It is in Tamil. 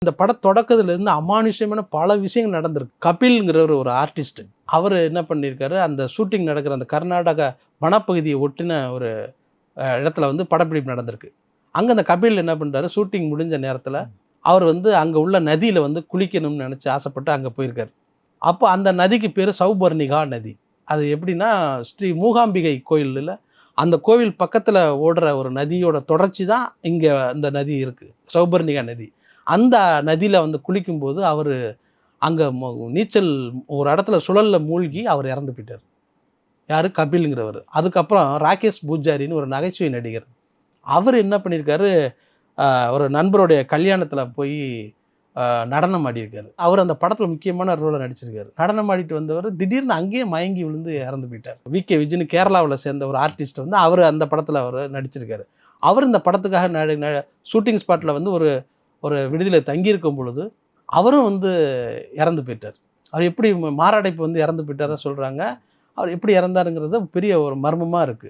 இந்த பட தொடக்கத்துலேருந்து அமானுஷ்யமான பல விஷயங்கள் நடந்திருக்கு. கபில்ங்கிறவர் ஒரு ஆர்டிஸ்ட். அவர் என்ன பண்ணியிருக்காரு, அந்த ஷூட்டிங் நடக்கிற அந்த கர்நாடகா வனப்பகுதியை ஒட்டின ஒரு இடத்துல வந்து படப்பிடிப்பு நடந்திருக்கு. அங்க அந்த கபில் என்ன பண்றாரு, ஷூட்டிங் முடிஞ்ச நேரத்தில அவர் வந்து அங்க உள்ள நதியில வந்து குளிக்கணும்னு நெனச்சு ஆசைப்பட்டு அங்க போயிருக்காரு. அப்போ அந்த நதிக்கு பேரு சௌபர்ணிகா நதி. அது எப்படின்னா, ஸ்ரீ மூகாம்பிகை கோயில்ல அந்த கோவில் பக்கத்தில ஓடுற ஒரு நதியோட தொடர்ச்சி தான் இங்க இந்த நதி இருக்கு. சௌபர்ணிகா நதி. அந்த நதியில வந்து குளிக்கும்போது அவரு அங்க நீச்சல் ஒரு இடத்துல சுழல்ல மூழ்கி அவர் இறந்து போயிட்டாரு. யாரு? கபில்ங்கிறவரு. அதுக்கப்புறம் ராகேஷ் பூஜாரின்னு ஒரு நகைச்சுவை நடிகர். அவரு என்ன பண்ணியிருக்காரு, ஒரு நண்பருடைய கல்யாணத்துல போய் அ நடனம் ஆடியிருக்காரு. அவரு அந்த படத்துல முக்கியமான ரோல்ல நடிச்சிருக்காரு. நடனம் ஆடிட்டு வந்தவரு திடீர்னு அங்கேயே மயங்கி விழுந்து இறந்து போயிட்டார். வி.கே. விஜய்ன்னு கேரளாவுல சேர்ந்த ஒரு ஆர்டிஸ்ட் வந்து அவரு அந்த படத்துல அவரு நடிச்சிருக்காரு. அவரு இந்த படத்துக்காக ஷூட்டிங் ஸ்பாட்ல வந்து ஒரு ஒரு விடுதியில தங்கியிருக்கும் பொழுது, அவரும் வந்து இறந்து போயிட்டார். அவர் எப்படி மாரடைப்பு வந்து இறந்து போயிட்டதா சொல்றாங்க. அவர் எப்படி இறந்தாருங்கிறது பெரிய ஒரு மர்மமா இருக்கு.